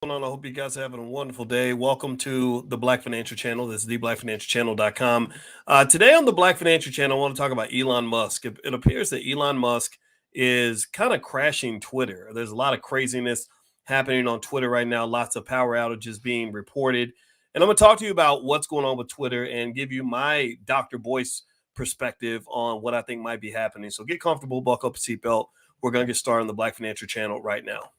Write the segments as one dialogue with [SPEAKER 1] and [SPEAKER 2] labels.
[SPEAKER 1] Going on? I hope you guys are having a wonderful day. Welcome to the Black Financial Channel. This is theblackfinancialchannel.com. Today on the Black Financial Channel, I want to talk about Elon Musk. It appears that Elon Musk is kind of crashing Twitter. There's a lot of craziness happening on Twitter right now, lots of power outages being reported. And I'm going to talk to you about what's going on with Twitter and give you my Dr. Boyce perspective on what I think might be happening. So get comfortable, buckle up a seatbelt. We're going to get started on the Black Financial Channel right now.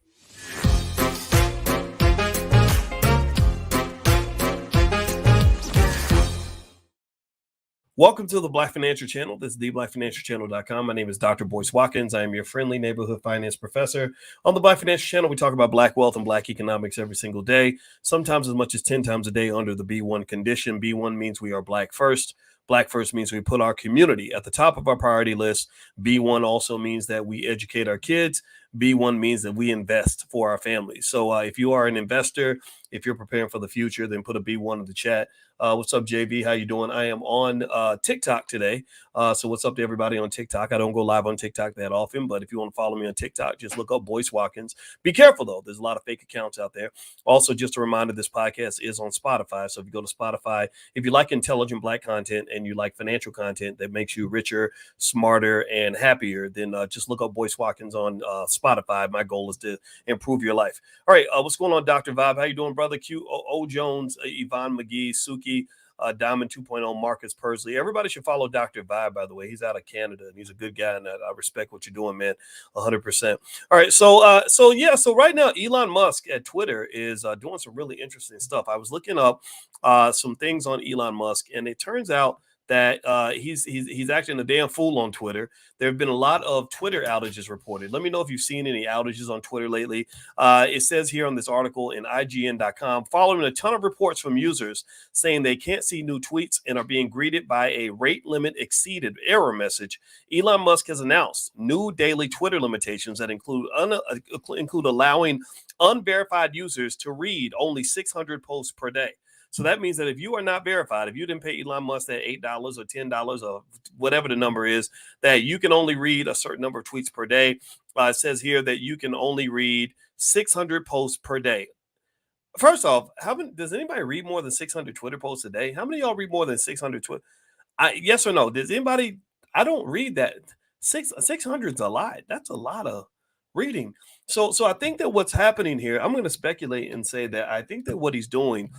[SPEAKER 1] Welcome to the Black Financial Channel. This is theblackfinancialchannel.com. My name is Dr. Boyce Watkins. I am your friendly neighborhood finance professor. On the Black Financial Channel, we talk about Black wealth and Black economics every single day, sometimes as much as 10 times a day under the B1 condition. B1 means we are Black first. Black first means we put our community at the top of our priority list. B1 also means that we educate our kids. B1 means that we invest for our families. So if you are an investor, if you're preparing for the future, then put a B1 in the chat. What's up, JV? How you doing? I am on TikTok today. So what's up to everybody on TikTok? I don't go live on TikTok that often, but if you want to follow me on TikTok, just look up Boyce Watkins. Be careful, though. There's a lot of fake accounts out there. Also, just a reminder, this podcast is on Spotify. So if you go to Spotify, if you like intelligent Black content and you like financial content that makes you richer, smarter, and happier, then just look up Boyce Watkins on Spotify. My goal is to improve your life. All right, what's going on, Dr. Vibe? How you doing, brother? Q, O Jones, Yvonne McGee, Suki, Diamond 2.0, Marcus Persley. Everybody should follow Dr. Vibe, by the way. He's out of Canada, and he's a good guy, and I respect what you're doing, man, 100%. All right, so right now, Elon Musk at Twitter is doing some really interesting stuff. I was looking up some things on Elon Musk, and it turns out that he's acting a damn fool on Twitter. There have been a lot of Twitter outages reported. Let me know if you've seen any outages on Twitter lately. It says here on this article in IGN.com, following a ton of reports from users saying they can't see new tweets and are being greeted by a rate limit exceeded error message, Elon Musk has announced new daily Twitter limitations that include allowing unverified users to read only 600 posts per day. So that means that if you are not verified, if you didn't pay Elon Musk that $8 or $10 or whatever the number is, that you can only read a certain number of tweets per day. It says here that you can only read 600 posts per day. First off, does anybody read more than 600 Twitter posts a day? How many of y'all read more than 600 Twitter? Yes or no? Does anybody? I don't read that. 600 is a lot. That's a lot of reading. So I think that what's happening here, I'm going to speculate and say that I think that what he's doing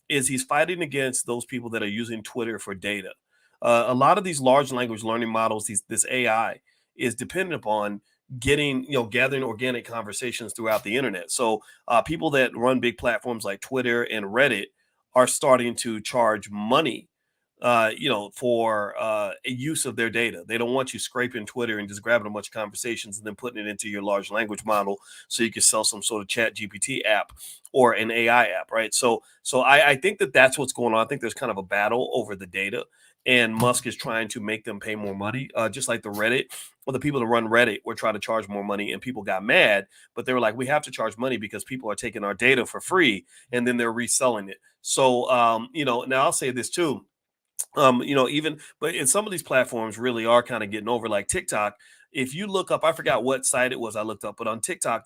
[SPEAKER 1] is he's fighting against those people that are using Twitter for data. A lot of these large language learning models, this AI, is dependent upon gathering organic conversations throughout the internet. So people that run big platforms like Twitter and Reddit are starting to charge money for a use of their data. They don't want you scraping Twitter and just grabbing a bunch of conversations and then putting it into your large language model so you can sell some sort of chat GPT app or an AI app, right? So I think that that's what's going on. I think there's kind of a battle over the data, and Musk is trying to make them pay more money, just like the Reddit. Well, the people that run Reddit were trying to charge more money, and people got mad, but they were like, we have to charge money because people are taking our data for free, and then they're reselling it. So, now I'll say this too. But in some of these platforms really are kind of getting over, like TikTok. If you look up, I forgot what site it was I looked up, but on TikTok,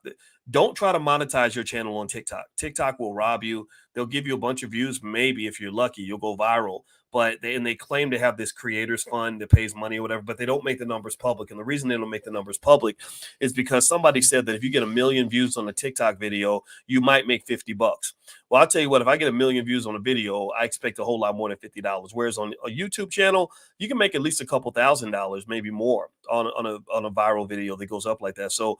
[SPEAKER 1] don't try to monetize your channel on TikTok. TikTok will rob you. They'll give you a bunch of views. Maybe if you're lucky, you'll go viral. But they claim to have this creators fund that pays money or whatever, but they don't make the numbers public. And the reason they don't make the numbers public is because somebody said that if you get 1 million views on a TikTok video, you might make $50. Well, I'll tell you what, if I get 1 million views on a video, I expect a whole lot more than $50. Whereas on a YouTube channel, you can make at least a couple $1,000s, maybe more on a viral video that goes up like that. So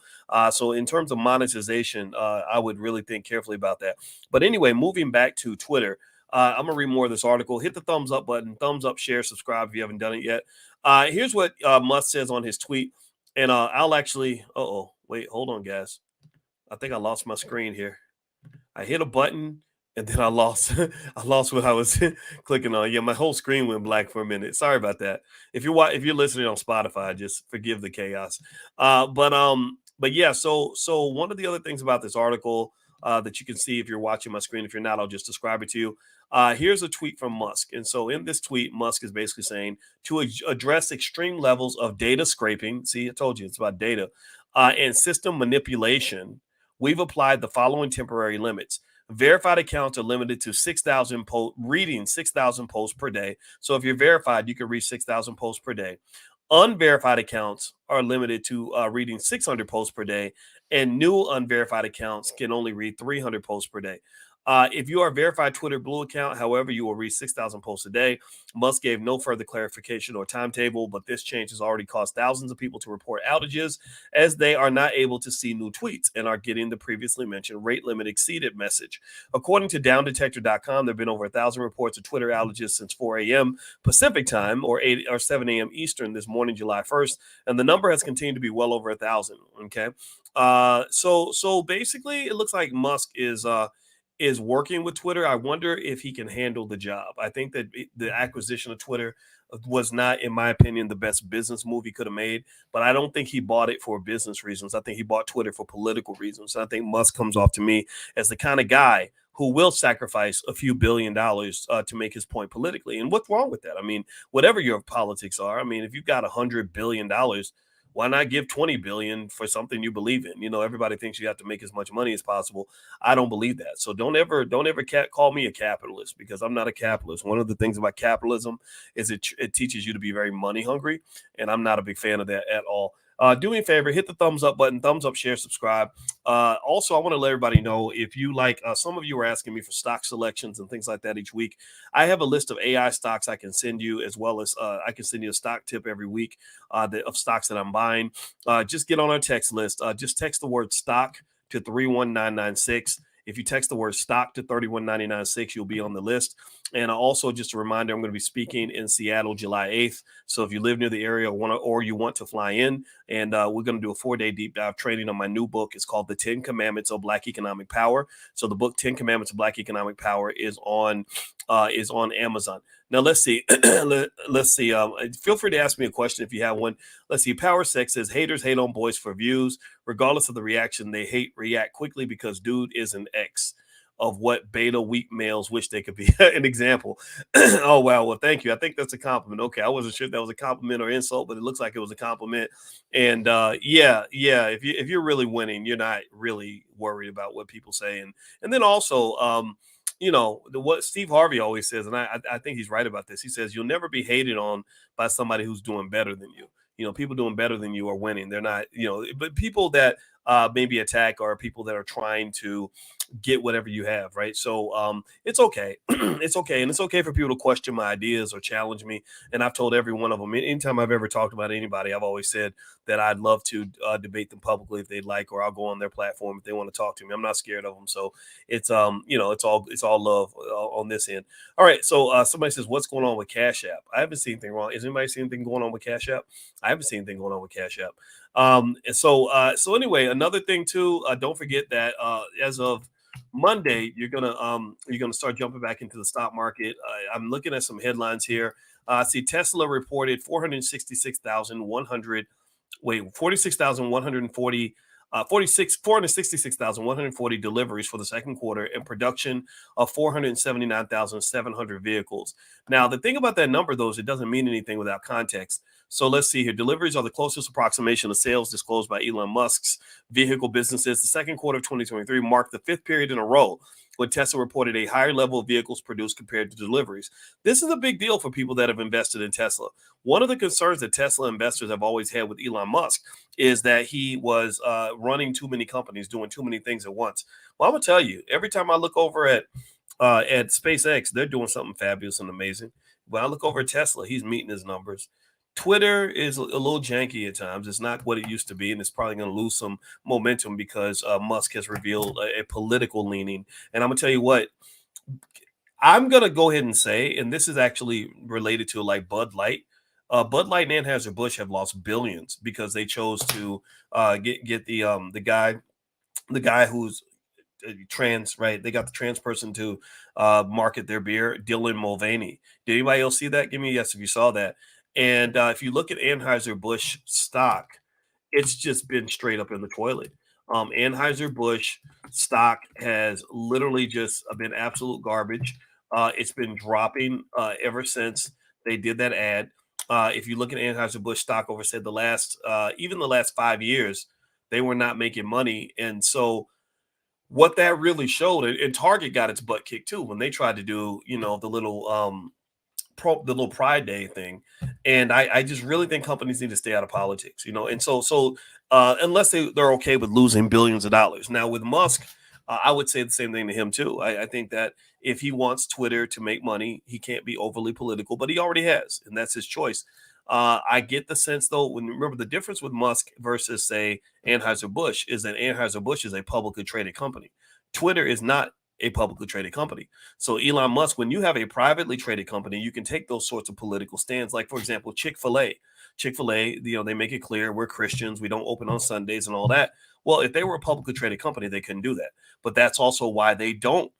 [SPEAKER 1] in terms of monetization, I would really think carefully about that. But anyway, moving back to Twitter, I'm going to read more of this article. Hit the thumbs up button, thumbs up, share, subscribe if you haven't done it yet. Here's what Musk says on his tweet. And I'll actually, wait, hold on, guys. I think I lost my screen here. I hit a button and then I lost what I was clicking on. Yeah, my whole screen went black for a minute. Sorry about that. If you're listening on Spotify, just forgive the chaos. But yeah, so one of the other things about this article that you can see if you're watching my screen, if you're not, I'll just describe it to you. Here's a tweet from Musk. And so in this tweet, Musk is basically saying to address extreme levels of data scraping. See, I told you it's about data and system manipulation. We've applied the following temporary limits. Verified accounts are limited to 6,000 reading 6,000 posts per day. So if you're verified, you can read 6,000 posts per day. Unverified accounts are limited to reading 600 posts per day, and new unverified accounts can only read 300 posts per day. If you are a verified Twitter Blue account, however, you will read 6,000 posts a day. Musk gave no further clarification or timetable, but this change has already caused thousands of people to report outages as they are not able to see new tweets and are getting the previously mentioned rate limit exceeded message. According to downdetector.com, there have been over 1,000 reports of Twitter outages since 4 a.m. Pacific time or 8 or 7 a.m. Eastern this morning, July 1st, and the number has continued to be well over 1,000. Okay, so basically, it looks like Musk is working with Twitter. I wonder if he can handle the job. I think that the acquisition of Twitter was not, in my opinion, the best business move he could have made, but I don't think he bought it for business reasons. I think he bought Twitter for political reasons. I think Musk comes off to me as the kind of guy who will sacrifice a few $1 billion to make his point politically. And what's wrong with that? I mean, whatever your politics are, I mean, if you've got $100 billion, why not give 20 billion for something you believe in? You know, everybody thinks you have to make as much money as possible. I don't believe that. So don't ever call me a capitalist, because I'm not a capitalist. One of the things about capitalism is it teaches you to be very money hungry, and I'm not a big fan of that at all. Do me a favor, hit the thumbs up button, thumbs up, share, subscribe. Also, I want to let everybody know, if you like, some of you are asking me for stock selections and things like that each week. I have a list of AI stocks I can send you, as well as I can send you a stock tip every week of stocks that I'm buying. Just get on our text list. Just text the word stock to 31996. If you text the word stock to 31996, you'll be on the list. And also, just a reminder, I'm going to be speaking in Seattle July 8th. So if you live near the area or you want to fly in, and we're going to do a 4-day deep dive training on my new book. It's called The 10 Commandments of Black Economic Power. So the book 10 Commandments of Black Economic Power is on Amazon. Now, let's see. Let's see. Feel free to ask me a question if you have one. Let's see. Power Sex says haters hate on Boyce for views. Regardless of the reaction, they react quickly because dude is an X of what beta weak males wish they could be. An example. Oh, wow. Well, thank you. I think that's a compliment. Okay. I wasn't sure if that was a compliment or insult, but it looks like it was a compliment. And yeah. If you're really winning, you're not really worried about what people say. And then also, you know, what Steve Harvey always says, and I think he's right about this. He says, you'll never be hated on by somebody who's doing better than you. You know, people doing better than you are winning. They're not, you know, but people that maybe attack are people that are trying to get whatever you have, right? So it's okay. It's okay. And it's okay for people to question my ideas or challenge me. And I've told every one of them, anytime I've ever talked about anybody, I've always said that I'd love to debate them publicly if they'd like, or I'll go on their platform if they want to talk to me. I'm not scared of them. So it's, you know, it's all love on this end. All right. So somebody says, what's going on with Cash App? I haven't seen anything wrong. Has anybody seen anything going on with Cash App? I haven't seen anything going on with Cash App. And so anyway, another thing too, don't forget that as of Monday, you're gonna start jumping back into the stock market. I'm looking at some headlines here. I see Tesla reported 466,100. Wait, 46,140. 466,140 deliveries for the second quarter, and production of 479,700 vehicles. Now, the thing about that number, though, is it doesn't mean anything without context. So let's see here. Deliveries are the closest approximation of sales disclosed by Elon Musk's vehicle businesses. The second quarter of 2023 marked the fifth period in a row when Tesla reported a higher level of vehicles produced compared to deliveries. This is a big deal for people that have invested in Tesla. One of the concerns that Tesla investors have always had with Elon Musk is that he was running too many companies, doing too many things at once. Well, I'm gonna tell you, every time I look over at SpaceX, they're doing something fabulous and amazing. When I look over at Tesla, he's meeting his numbers. Twitter is a little janky at times. It's not what it used to be, and it's probably going to lose some momentum because Musk has revealed a political leaning. And I'm going to tell you what, I'm going to go ahead and say, and this is actually related to like Bud Light. Bud Light and Anheuser-Busch have lost billions because they chose to get the guy who's trans, right? They got the trans person to market their beer, Dylan Mulvaney. Did anybody else see that? Give me a yes if you saw that. And if you look at Anheuser-Busch stock, it's just been straight up in the toilet. Anheuser-Busch stock has literally just been absolute garbage. It's been dropping ever since they did that ad. If you look at Anheuser-Busch stock over, said even the last 5 years, they were not making money. And so what that really showed, and Target got its butt kicked too when they tried to do, the little the little Pride Day thing, and I just really think companies need to stay out of politics, and unless they're okay with losing billions of dollars. Now with Musk, I would say the same thing to him too. I think that if he wants Twitter to make money, he can't be overly political, but he already has, and that's his choice. I get the sense though, when remember the difference with Musk versus say Anheuser-Busch is that Anheuser-Busch is a publicly traded company. Twitter is not a publicly traded company. So Elon Musk, when you have a privately traded company, you can take those sorts of political stands. Like for example, Chick-fil-A. Chick-fil-A, they make it clear we're Christians, we don't open on Sundays and all that. Well, if they were a publicly traded company, they couldn't do that. But that's also why they don't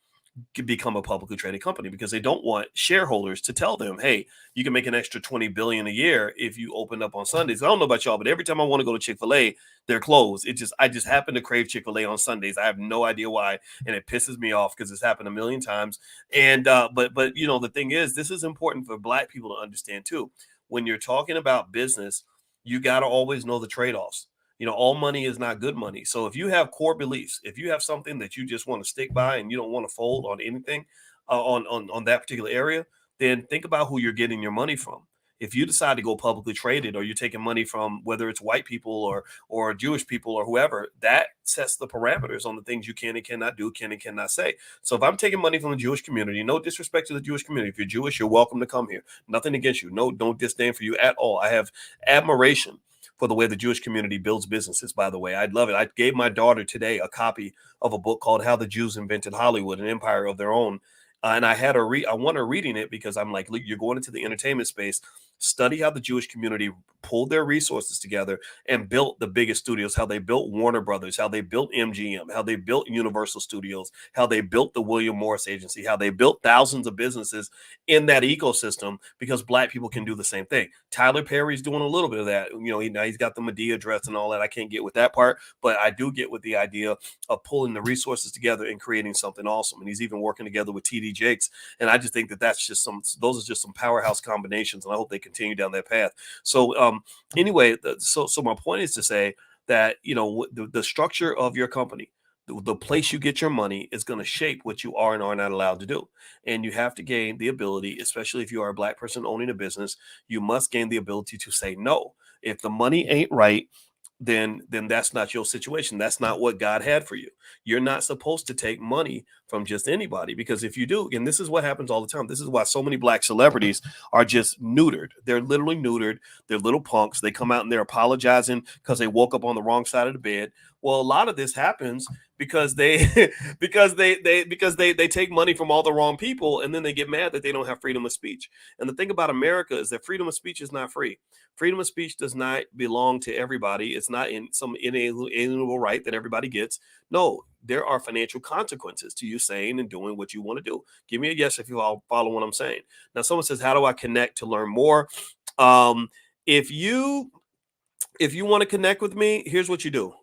[SPEAKER 1] become a publicly traded company, because they don't want shareholders to tell them, hey, you can make an extra 20 billion a year if you open up on Sundays. I don't know about y'all, but every time I want to go to Chick-fil-A, they're closed. I just happen to crave Chick-fil-A on Sundays. I have no idea why, and it pisses me off because it's happened a million times. And but the thing is, this is important for Black people to understand too. When you're talking about business, you got to always know the trade-offs. All money is not good money. So if you have core beliefs, if you have something that you just want to stick by and you don't want to fold on anything on that particular area, then think about who you're getting your money from. If you decide to go publicly traded, or you're taking money from whether it's white people or Jewish people or whoever, that sets the parameters on the things you can and cannot do, can and cannot say. So if I'm taking money from the Jewish community, no disrespect to the Jewish community. If you're Jewish, you're welcome to come here. Nothing against you. No, don't disdain for you at all. I have admiration for the way the Jewish community builds businesses, by the way. I'd love it. I gave my daughter today a copy of a book called How the Jews Invented Hollywood, an Empire of Their Own. And I had her I want her reading it because I'm like, look, you're going into the entertainment space. Study how the Jewish community pulled their resources together and built the biggest studios, how they built Warner Brothers, how they built MGM, how they built Universal Studios, how they built the William Morris Agency, how they built thousands of businesses in that ecosystem, because Black people can do the same thing. Tyler Perry's doing a little bit of that. Now he's got the Medea dress and all that. I can't get with that part, but I do get with the idea of pulling the resources together and creating something awesome. And he's even working together with TD Jakes. And I just think that those are just some powerhouse combinations. And I hope they continue down that path. So anyway, so my point is to say that, the structure of your company, the place you get your money, is going to shape what you are and are not allowed to do. And you have to gain the ability, especially if you are a Black person owning a business, you must gain the ability to say no. If the money ain't right, then that's not your situation. That's not what God had for you. You're not supposed to take money from just anybody, because if you do, and this is what happens all the time. This is why so many Black celebrities are just neutered. They're literally neutered. They're little punks. They come out and they're apologizing because they woke up on the wrong side of the bed. Well, a lot of this happens because they because they take money from all the wrong people, and then they get mad that they don't have freedom of speech. And the thing about America is that freedom of speech is not free. Freedom of speech does not belong to everybody. It's not in some inalienable right that everybody gets. No, there are financial consequences to you saying and doing what you want to do. Give me a yes if you all follow what I'm saying. Now, someone says, how do I connect to learn more? Um, if you want to connect with me, here's what you do.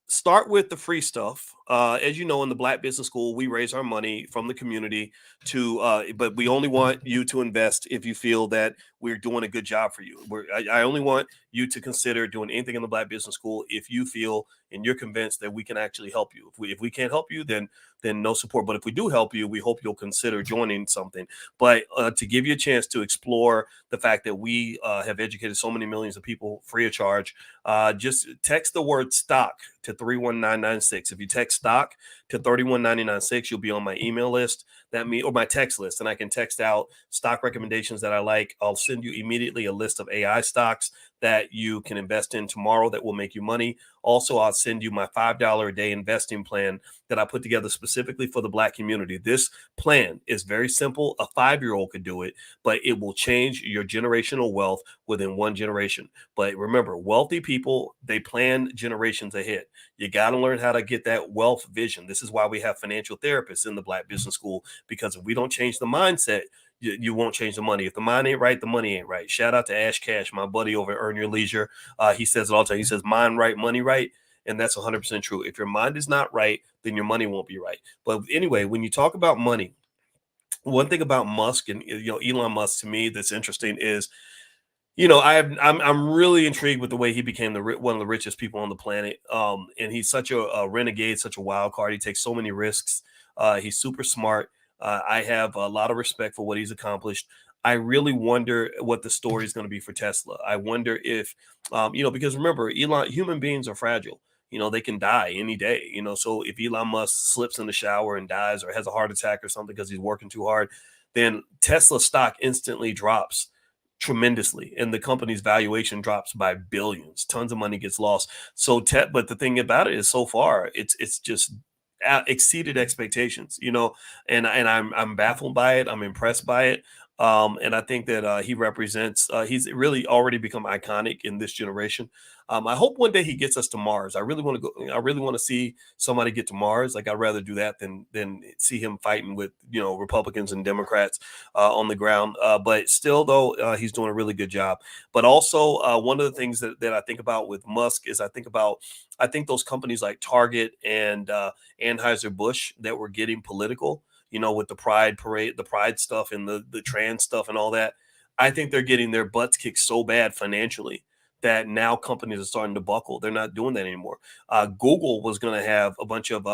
[SPEAKER 1] Start with the free stuff. As you know, in the Black Business School, we raise our money from the community but we only want you to invest if you feel that we're doing a good job for you. I only want you to consider doing anything in the Black Business School if you feel and you're convinced that we can actually help you. If we can't help you, then no support. But if we do help you, we hope you'll consider joining something. But to give you a chance to explore the fact that we have educated so many millions of people free of charge, just text the word stock to 31996. If you text stock to 31996, you'll be on my email list, or my text list, and I can text out stock recommendations that I like. I'll send you immediately a list of AI stocks that you can invest in tomorrow that will make you money. Also, I'll send you my $5 a day investing plan that I put together specifically for the Black community. This plan is very simple. A 5-year-old could do it, but it will change your generational wealth within one generation. But remember, wealthy people, they plan generations ahead. You got to learn how to get that wealth vision. This is why we have financial therapists in the Black Business School, because if we don't change the mindset, you won't change the money. If the mind ain't right, the money ain't right. Shout out to Ash Cash, my buddy over at Earn Your Leisure. He says it all the time. He says, mind right, money right. And that's 100% true. If your mind is not right, then your money won't be right. But anyway, when you talk about money, one thing about Musk and Elon Musk, to me, that's interesting is I'm really intrigued with the way he became one of the richest people on the planet. And he's such a renegade, such a wild card. He takes so many risks. He's super smart. I have a lot of respect for what he's accomplished. I really wonder what the story is going to be for Tesla. I wonder if, because remember, human beings are fragile. They can die any day. So if Elon Musk slips in the shower and dies or has a heart attack or something because he's working too hard, then Tesla stock instantly drops tremendously and the company's valuation drops by billions. Tons of money gets lost. But the thing about it is, so far it's just exceeded expectations, and I'm baffled by it. I'm impressed by it. And I think that he's really already become iconic in this generation. I hope one day he gets us to Mars. I really want to see somebody get to Mars. Like, I'd rather do that than see him fighting with Republicans and Democrats on the ground. But still, though, he's doing a really good job. But also, one of the things that I think about with Musk is I think those companies like Target and Anheuser-Busch that were getting political, with the Pride parade, the Pride stuff and the trans stuff and all that. I think they're getting their butts kicked so bad financially that now companies are starting to buckle. They're not doing that anymore. Google was going to have a bunch of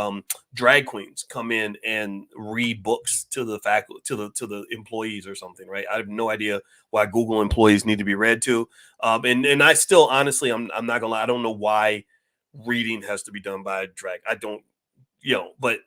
[SPEAKER 1] drag queens come in and read books to the faculty, to the employees or something, right? I have no idea why Google employees need to be read to. And I still, honestly, I'm not gonna lie, I don't know why reading has to be done by a drag. I don't, but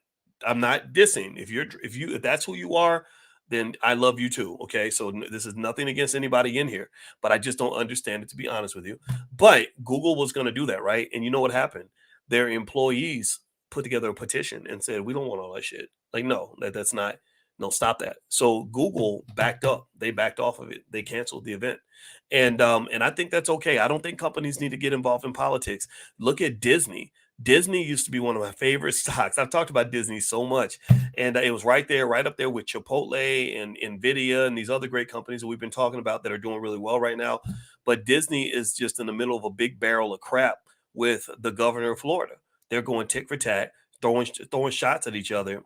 [SPEAKER 1] I'm not dissing. If that's who you are, then I love you too. Okay. So this is nothing against anybody in here, but I just don't understand it, to be honest with you. But Google was going to do that, right? And you know what happened? Their employees put together a petition and said, we don't want all that shit. Like, no, that's not, no, stop that. So Google backed up. They backed off of it. They canceled the event. And I think that's okay. I don't think companies need to get involved in politics. Look at Disney. Disney used to be one of my favorite stocks. I've talked about Disney so much, and it was right there, right up there with Chipotle and Nvidia and these other great companies that we've been talking about that are doing really well right now. But Disney is just in the middle of a big barrel of crap with the governor of Florida. They're going tick for tat, throwing shots at each other,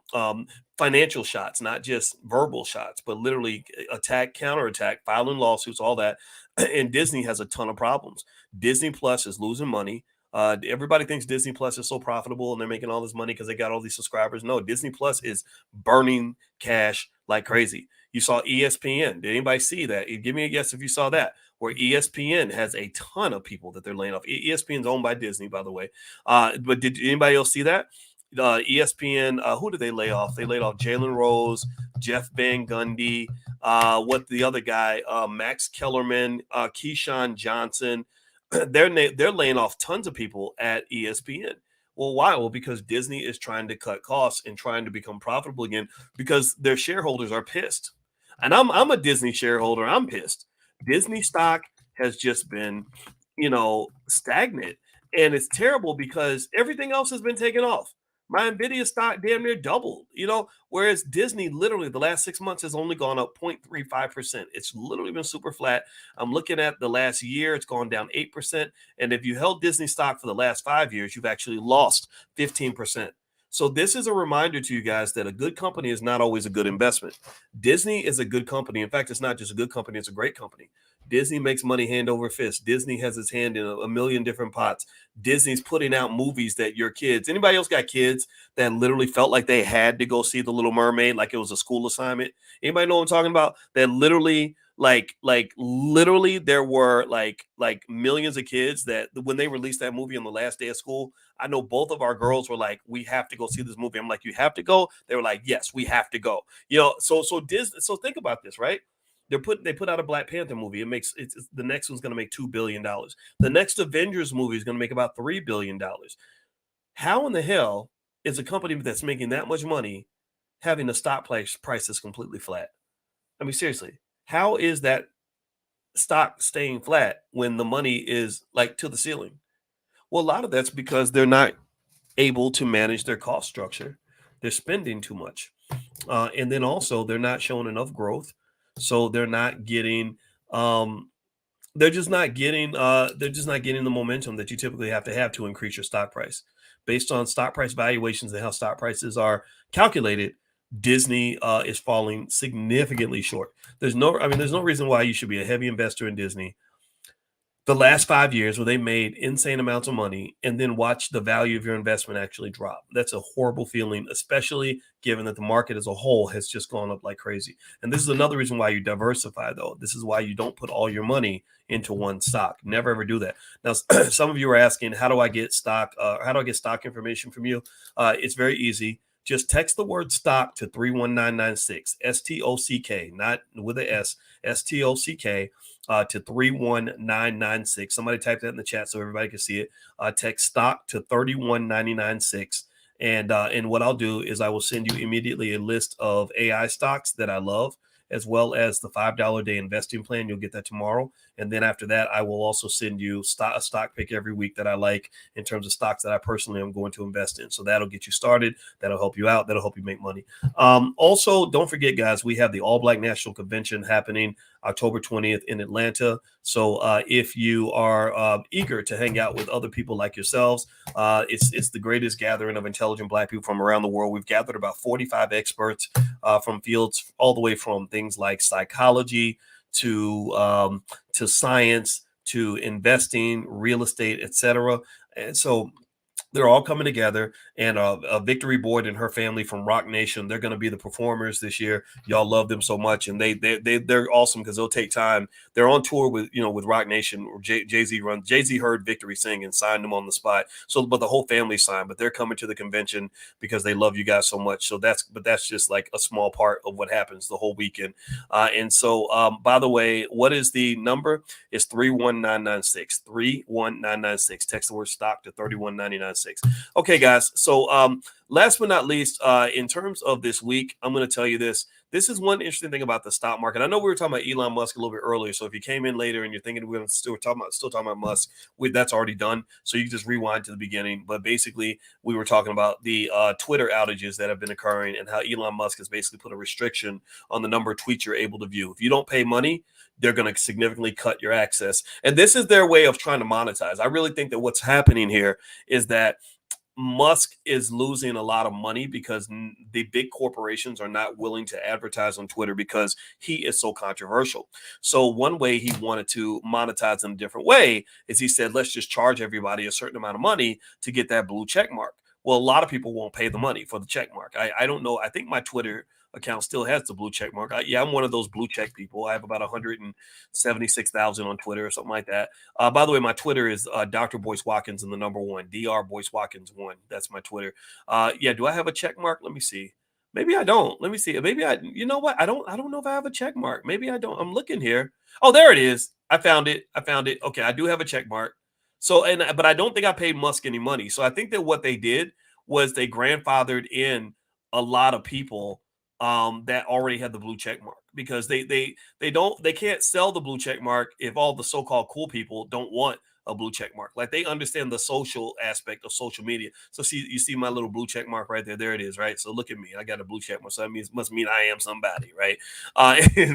[SPEAKER 1] financial shots, not just verbal shots, but literally attack, counterattack, filing lawsuits, all that. And Disney has a ton of problems. Disney Plus is losing money. Everybody thinks Disney Plus is so profitable and they're making all this money because they got all these subscribers. No, Disney Plus is burning cash like crazy. You saw ESPN. Did anybody see that? Give me a guess if you saw that, where ESPN has a ton of people that they're laying off. ESPN's owned by Disney, by the way. But did anybody else see that? ESPN, who did they lay off? They laid off Jalen Rose, Jeff Van Gundy, what the other guy, Max Kellerman, Keyshawn Johnson. They're laying off tons of people at ESPN. Well, why? Well, because Disney is trying to cut costs and trying to become profitable again because their shareholders are pissed. And I'm a Disney shareholder. I'm pissed. Disney stock has just been, stagnant. And it's terrible because everything else has been taken off. My Nvidia stock damn near doubled, whereas Disney literally the last 6 months has only gone up 0.35%. It's literally been super flat. I'm looking at the last year, it's gone down 8%. And if you held Disney stock for the last 5 years, you've actually lost 15%. So this is a reminder to you guys that a good company is not always a good investment. Disney is a good company. In fact, it's not just a good company, it's a great company. Disney makes money hand over fist. Disney has its hand in a million different pots. Disney's putting out movies that your kids, anybody else got kids that literally felt like they had to go see The Little Mermaid like it was a school assignment? Anybody know what I'm talking about? That literally literally there were like millions of kids that when they released that movie on the last day of school, I know both of our girls were like, we have to go see this movie. I'm like, you have to go? They were like, yes, we have to go. So Disney, so think about this, right? They put out a Black Panther movie. It's the next one's going to make $2 billion. The next Avengers movie is going to make about $3 billion. How in the hell is a company that's making that much money having the stock price that's completely flat? I mean, seriously, how is that stock staying flat when the money is like to the ceiling? Well, a lot of that's because they're not able to manage their cost structure. They're spending too much, and then also they're not showing enough growth, so they're not getting. They're just not getting the momentum that you typically have to increase your stock price. Based on stock price valuations and how stock prices are calculated, Disney is falling significantly short. There's no reason why you should be a heavy investor in Disney. the last 5 years where they made insane amounts of money and then watch the value of your investment actually drop. That's a horrible feeling, especially given that the market as a whole has just gone up like crazy. And this is another reason why you diversify, though. This is why you don't put all your money into one stock. Never ever do that. Now, some of you are asking, how do I get stock? How do I get stock information from you? It's very easy. Just text the word stock to 31996, STOCK, not with a S, STOCK, to 31996. Somebody type that in the chat so everybody can see it. Text stock to 31996. And what I'll do is I will send you immediately a list of AI stocks that I love, as well as the $5 a day investing plan. You'll get that tomorrow. And then after that, I will also send you a stock pick every week that I like in terms of stocks that I personally am going to invest in. So that'll get you started. That'll help you out. That'll help you make money. Also, don't forget, guys, we have the All Black National Convention happening October 20th in Atlanta. So if you are eager to hang out with other people like yourselves, it's the greatest gathering of intelligent Black people from around the world. We've gathered about 45 experts from fields all the way from things like psychology to science to investing, real estate, etc. And so they're all coming together, and a Victory Boyd and her family from Rock Nation, they're going to be the performers this year. Y'all love them so much, and they're awesome because they'll take time. They're on tour with with Rock Nation. Jay-Z runs. Jay-Z heard Victory sing and signed them on the spot. So, but the whole family signed, but they're coming to the convention because they love you guys so much. So that's just like a small part of what happens the whole weekend. And so, by the way, what is the number? It's 31996. 31996. Text the word stock to 31996. Okay, guys. So last but not least, in terms of this week, I'm going to tell you this. This is one interesting thing about the stock market. I know we were talking about Elon Musk a little bit earlier. So if you came in later and you're thinking we're going to still talking about Musk, that's already done. So you can just rewind to the beginning. But basically, we were talking about the Twitter outages that have been occurring and how Elon Musk has basically put a restriction on the number of tweets you're able to view. If you don't pay money, they're going to significantly cut your access. And this is their way of trying to monetize. I really think that what's happening here is that Musk is losing a lot of money because the big corporations are not willing to advertise on Twitter because he is so controversial. So one way he wanted to monetize in a different way is he said, let's just charge everybody a certain amount of money to get that blue check mark. Well, a lot of people won't pay the money for the check mark. I don't know. I think my Twitter account still has the blue check mark. I'm one of those blue check people. I have about 176,000 on Twitter or something like that. By the way, my Twitter is Dr. Boyce Watkins and the number one, Dr. Boyce Watkins 1. That's my Twitter. Do I have a check mark? Let me see. Maybe I don't. Let me see. Maybe you know what? I don't know if I have a check mark. Maybe I don't. I'm looking here. Oh, there it is. I found it. Okay. I do have a check mark. So, but I don't think I paid Musk any money. So I think that what they did was they grandfathered in a lot of people that already had the blue check mark because they can't sell the blue check mark if all the so-called cool people don't want a blue check mark. Like they understand the social aspect of social media. So you see my little blue check mark right there. There it is, right? So look at me. I got a blue check mark. So that must mean I am somebody, right?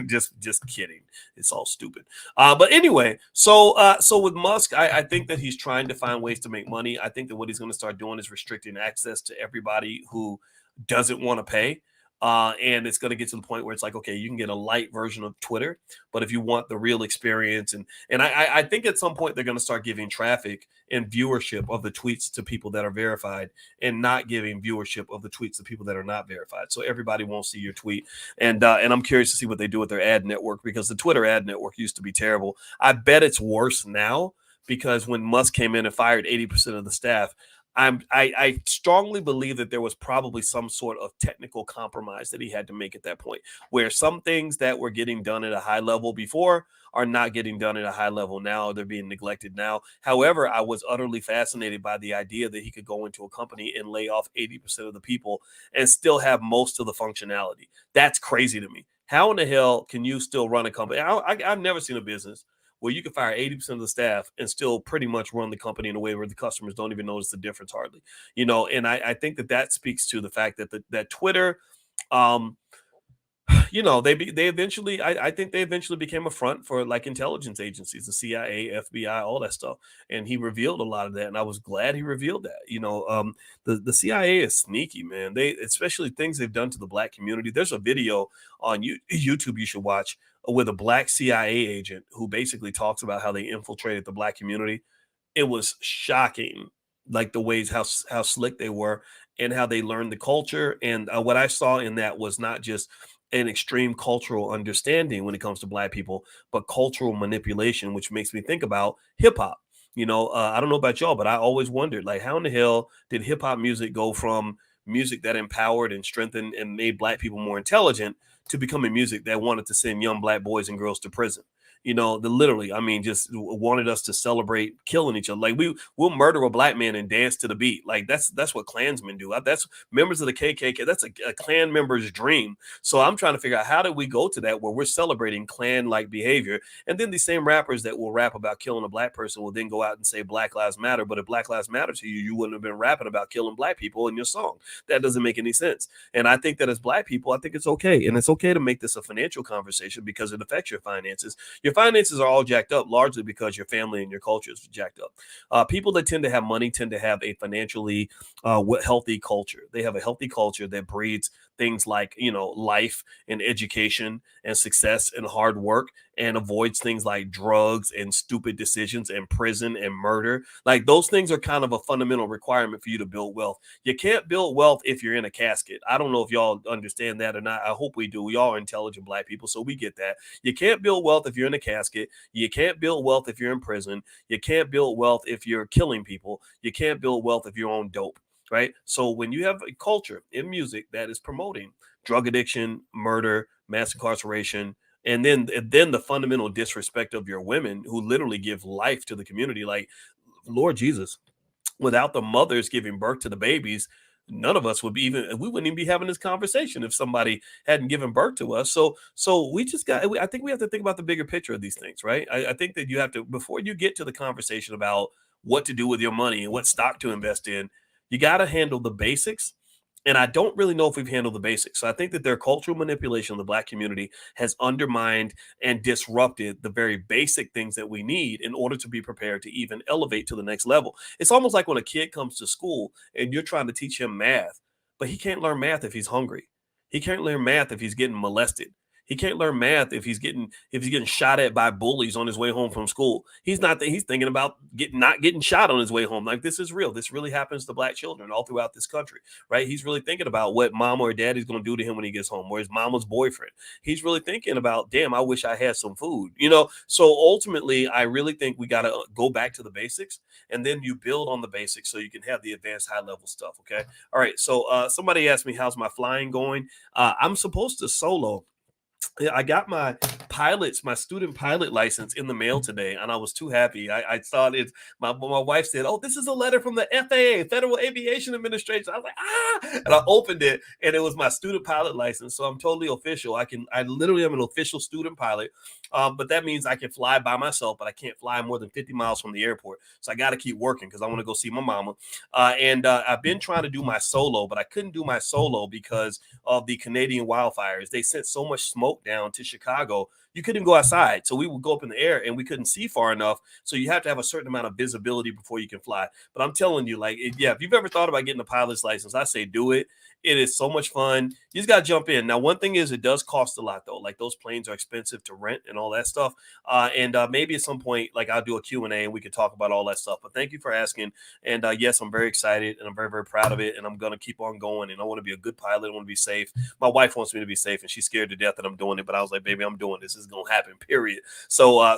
[SPEAKER 1] Just kidding. It's all stupid. But anyway, so with Musk, I think that he's trying to find ways to make money. I think that what he's going to start doing is restricting access to everybody who doesn't want to pay. And it's going to get to the point where it's like, okay, you can get a light version of Twitter, but if you want the real experience, and I think at some point they're going to start giving traffic and viewership of the tweets to people that are verified, and not giving viewership of the tweets to people that are not verified. So everybody won't see your tweet, and I'm curious to see what they do with their ad network because the Twitter ad network used to be terrible. I bet it's worse now because when Musk came in and fired 80% of the staff. I strongly believe that there was probably some sort of technical compromise that he had to make at that point, where some things that were getting done at a high level before are not getting done at a high level now. They're being neglected now. However, I was utterly fascinated by the idea that he could go into a company and lay off 80% of the people and still have most of the functionality. That's crazy to me. How in the hell can you still run a company? I've never seen a business where you can fire 80% of the staff and still pretty much run the company in a way where the customers don't even notice the difference hardly, and I think that speaks to the fact that that Twitter, They eventually, I think they eventually became a front for like intelligence agencies, the CIA, FBI, all that stuff. And he revealed a lot of that, and I was glad he revealed that. The CIA is sneaky, man. They, especially things they've done to the black community. There's a video on YouTube you should watch with a black CIA agent who basically talks about how they infiltrated the black community. It was shocking, like the ways how slick they were and how they learned the culture. And what I saw in that was not just an extreme cultural understanding when it comes to black people, but cultural manipulation, which makes me think about hip hop. I don't know about y'all, but I always wondered, like, how in the hell did hip hop music go from music that empowered and strengthened and made black people more intelligent to becoming music that wanted to send young black boys and girls to prison? The literally, I mean, just wanted us to celebrate killing each other. Like we'll murder a black man and dance to the beat. Like that's what Klansmen do. That's members of the KKK. That's a Klan member's dream. So I'm trying to figure out, how did we go to that where we're celebrating Klan-like behavior, and then these same rappers that will rap about killing a black person will then go out and say Black Lives Matter. But if Black Lives Matter to you, you wouldn't have been rapping about killing black people in your song. That doesn't make any sense. And I think that as black people, I think it's okay, and it's okay to make this a financial conversation because it affects your finances. Your finances are all jacked up largely because your family and your culture is jacked up. People that tend to have money tend to have a financially healthy culture. They have a healthy culture that breeds things like, life and education and success and hard work, and avoids things like drugs and stupid decisions and prison and murder. Like those things are kind of a fundamental requirement for you to build wealth. You can't build wealth if you're in a casket. I don't know if y'all understand that or not. I hope we do. We all are intelligent black people, so we get that. You can't build wealth if you're in a casket. You can't build wealth if you're in prison. You can't build wealth if you're killing people. You can't build wealth if you're on dope. Right. So when you have a culture in music that is promoting drug addiction, murder, mass incarceration, and then the fundamental disrespect of your women who literally give life to the community, like Lord Jesus, without the mothers giving birth to the babies, none of us would be even, we wouldn't even be having this conversation if somebody hadn't given birth to us. So we just got, I think we have to think about the bigger picture of these things, right? I think that you have to, before you get to the conversation about what to do with your money and what stock to invest in, you got to handle the basics. And I don't really know if we've handled the basics. So I think that their cultural manipulation of the black community has undermined and disrupted the very basic things that we need in order to be prepared to even elevate to the next level. It's almost like when a kid comes to school and you're trying to teach him math, but he can't learn math if he's hungry. He can't learn math if he's getting molested. He can't learn math if he's getting shot at by bullies on his way home from school. He's thinking about not getting shot on his way home. Like, this is real. This really happens to black children all throughout this country, right? He's really thinking about what mama or daddy's going to do to him when he gets home, or his mama's boyfriend. He's really thinking about, damn, I wish I had some food. So ultimately, I really think we got to go back to the basics, and then you build on the basics so you can have the advanced high level stuff. Okay. All right. So somebody asked me, how's my flying going? I'm supposed to solo. Yeah, I got my student pilot license in the mail today, and I was too happy. I thought it. My wife said, "Oh, this is a letter from the FAA, Federal Aviation Administration." I was like, "Ah!" And I opened it, and it was my student pilot license. So I'm totally official. I literally am an official student pilot. But that means I can fly by myself, but I can't fly more than 50 miles from the airport. So I got to keep working because I want to go see my mama. And I've been trying to do my solo, but I couldn't do my solo because of the Canadian wildfires. They sent so much smoke down to Chicago, you couldn't go outside. So we would go up in the air and we couldn't see far enough. So you have to have a certain amount of visibility before you can fly. But I'm telling you, like, if you've ever thought about getting a pilot's license, I say do it. It is so much fun. You just got to jump in. Now, one thing is, it does cost a lot, though. Like, those planes are expensive to rent and all that stuff. And maybe at some point, like, I'll do a Q&A and we can talk about all that stuff. But thank you for asking. And yes, I'm very excited and I'm very, very proud of it. And I'm going to keep on going. And I want to be a good pilot. I want to be safe. My wife wants me to be safe, and she's scared to death that I'm doing it. But I was like, baby, I'm doing this. This is going to happen, period. So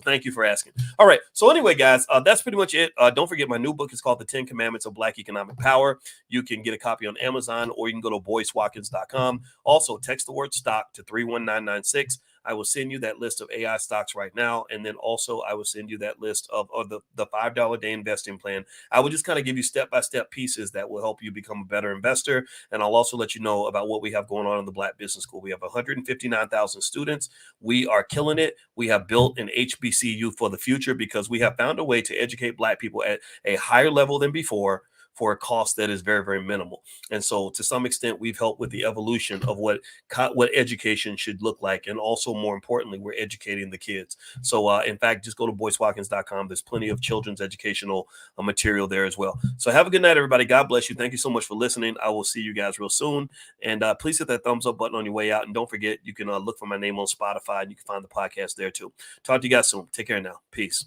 [SPEAKER 1] thank you for asking. All right. So anyway, guys, that's pretty much it. Don't forget, my new book is called The 10 Commandments of Black Economic Power. You can get a copy on Amazon, or you can go to boycewatkins.com. Also, text the word stock to 31996. I will send you that list of AI stocks right now. And then also I will send you that list of the $5 a day investing plan. I will just kind of give you step-by-step pieces that will help you become a better investor. And I'll also let you know about what we have going on in the Black Business School. We have 159,000 students. We are killing it. We have built an HBCU for the future because we have found a way to educate Black people at a higher level than before for a cost that is very, very minimal. And so to some extent, we've helped with the evolution of what education should look like. And also, more importantly, we're educating the kids. So in fact, just go to boycewatkins.com. There's plenty of children's educational material there as well. So have a good night, everybody. God bless you. Thank you so much for listening. I will see you guys real soon. And please hit that thumbs up button on your way out. And don't forget, you can look for my name on Spotify, and you can find the podcast there too. Talk to you guys soon. Take care now. Peace.